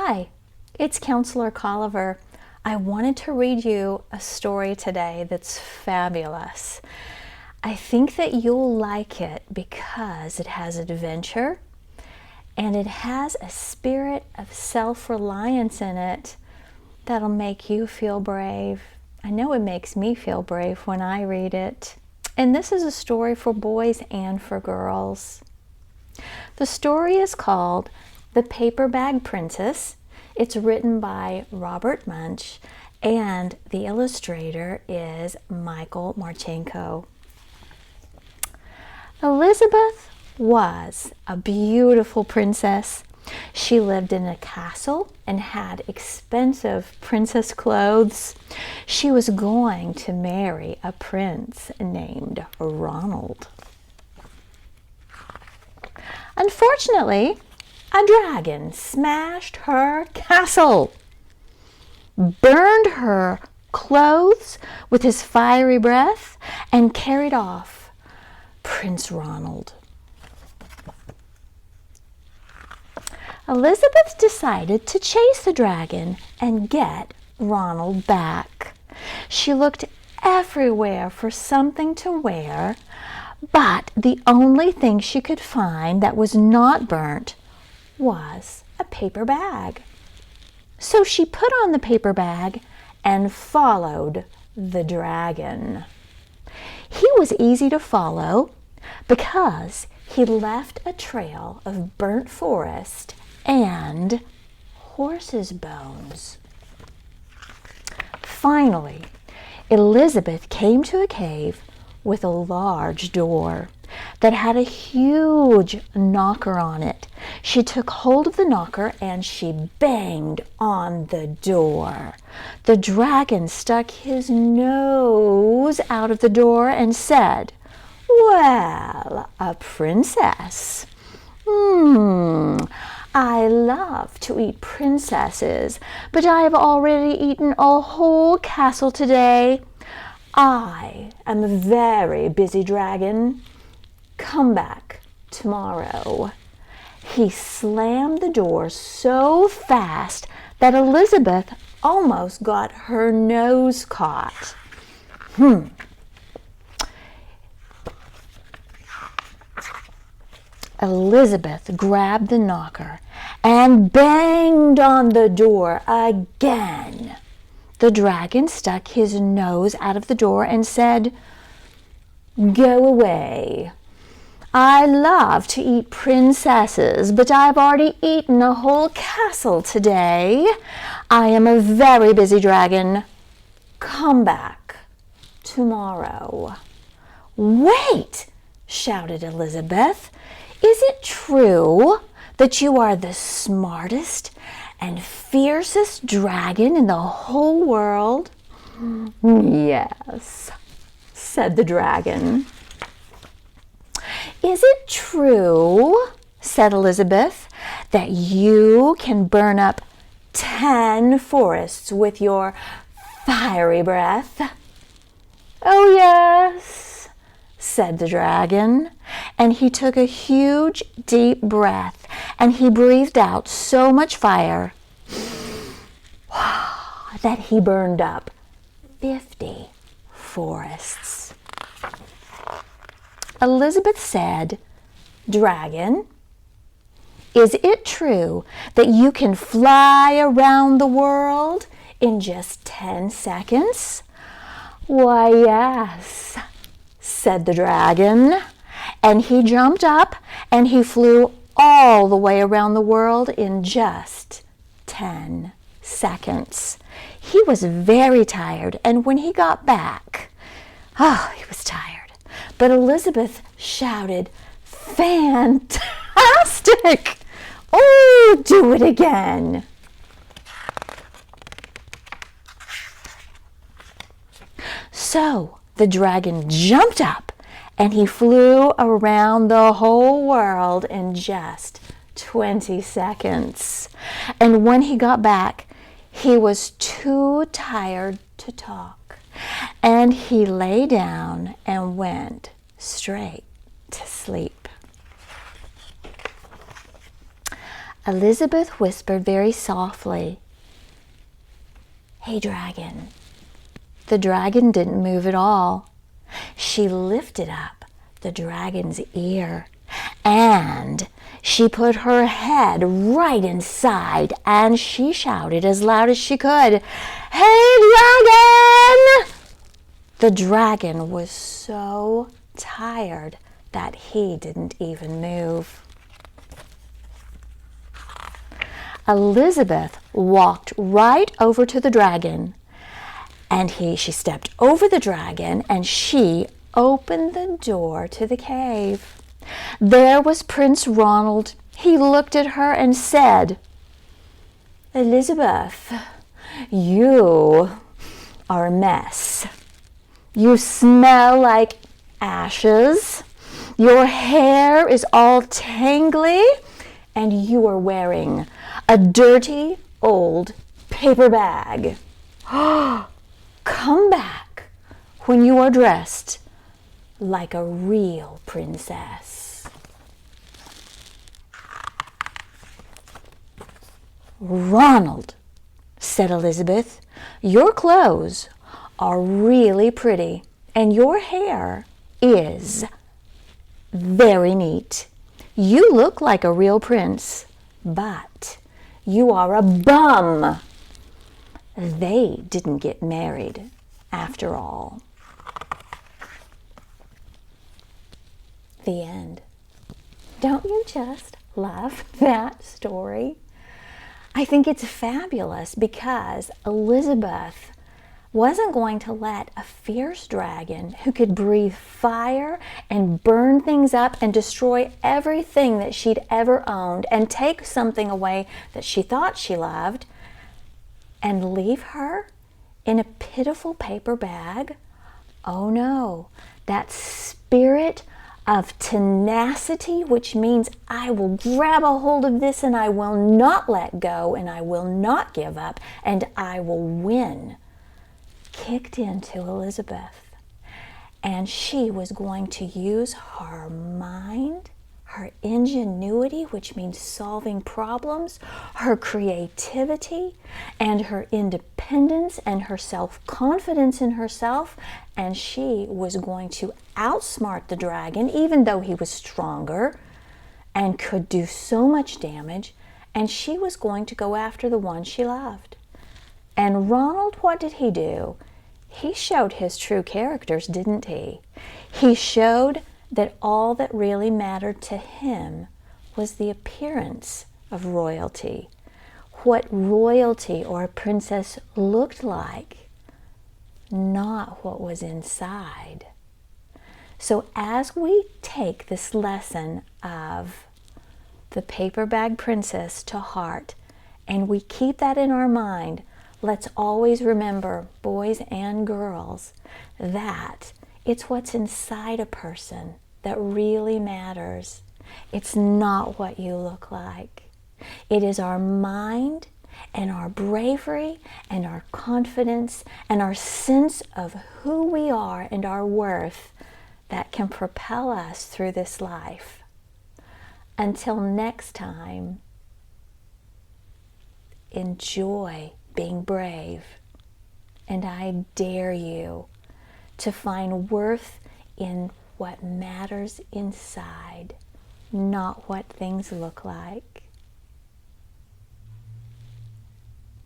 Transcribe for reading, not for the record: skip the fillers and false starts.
Hi, it's Counselor Colliver. I wanted to read you a story today that's fabulous. I think that you'll like it because it has adventure and it has a spirit of self-reliance in it that'll make you feel brave. I know it makes me feel brave when I read it. And this is a story for boys and for girls. The story is called The Paper Bag Princess. It's written by Robert Munsch, and the illustrator is Michael Marchenko. Elizabeth was a beautiful princess. She lived in a castle and had expensive princess clothes. She was going to marry a prince named Ronald. Unfortunately, a dragon smashed her castle, burned her clothes with his fiery breath, and carried off Prince Ronald. Elizabeth decided to chase the dragon and get Ronald back. She looked everywhere for something to wear, but the only thing she could find that was not burnt was a paper bag. So she put on the paper bag and followed the dragon. He was easy to follow because he left a trail of burnt forest and horse's bones. Finally, Elizabeth came to a cave with a large door that had a huge knocker on it. She took hold of the knocker and she banged on the door. The dragon stuck his nose out of the door and said, "Well, a princess. I love to eat princesses, but I have already eaten a whole castle today. I am a very busy dragon. Come back tomorrow." He slammed the door so fast that Elizabeth almost got her nose caught. Elizabeth grabbed the knocker and banged on the door again. The dragon stuck his nose out of the door and said, "Go away. I love to eat princesses, but I've already eaten a whole castle today. I am a very busy dragon. Come back tomorrow." "Wait!" shouted Elizabeth. "Is it true that you are the smartest and fiercest dragon in the whole world?" "Yes," said the dragon. "Is it true," said Elizabeth, "that you can burn up 10 forests with your fiery breath?" "Oh, yes," said the dragon, and he took a huge, deep breath, and he breathed out so much fire that he burned up 50 forests. Elizabeth said, "Dragon, is it true that you can fly around the world in just 10 seconds?" "Why, yes," said the dragon, and he jumped up and he flew all the way around the world in just 10 seconds. He was very tired, and when he got back, he was tired. But Elizabeth shouted, "Fantastic! Oh, do it again." So the dragon jumped up and he flew around the whole world in just 20 seconds. And when he got back, he was too tired to talk. And he lay down and went straight to sleep. Elizabeth whispered very softly, "Hey, dragon." The dragon didn't move at all. She lifted up the dragon's ear and she put her head right inside and she shouted as loud as she could, "Hey, dragon!" The dragon was so tired that he didn't even move. Elizabeth walked right over to the dragon, and she stepped over the dragon and she opened the door to the cave. There was Prince Ronald. He looked at her and said, "Elizabeth, you are a mess. You smell like ashes. Your hair is all tangly, and you are wearing a dirty old paper bag. Come back when you are dressed like a real princess." "Ronald," said Elizabeth, "your clothes are really pretty and your hair is very neat. You look like a real prince, but you are a bum. They didn't get married after all." The end. Don't you just love that story? I think it's fabulous because Elizabeth wasn't going to let a fierce dragon who could breathe fire and burn things up and destroy everything that she'd ever owned and take something away that she thought she loved and leave her in a pitiful paper bag. Oh no, that spirit of tenacity, which means I will grab a hold of this and I will not let go and I will not give up and I will win, kicked into Elizabeth. And she was going to use her mind, her ingenuity, which means solving problems, her creativity, and her independence and her self-confidence in herself, and she was going to outsmart the dragon, even though he was stronger and could do so much damage, and she was going to go after the one she loved. And Ronald, what did he do? He showed his true characters, didn't he? He showed that all that really mattered to him was the appearance of royalty, what royalty or a princess looked like, not what was inside. So as we take this lesson of the paper bag princess to heart and we keep that in our mind, let's always remember, boys and girls, that it's what's inside a person that really matters. It's not what you look like. It is our mind and our bravery and our confidence and our sense of who we are and our worth that can propel us through this life. Until next time, enjoy being brave, and I dare you to find worth in what matters inside, not what things look like.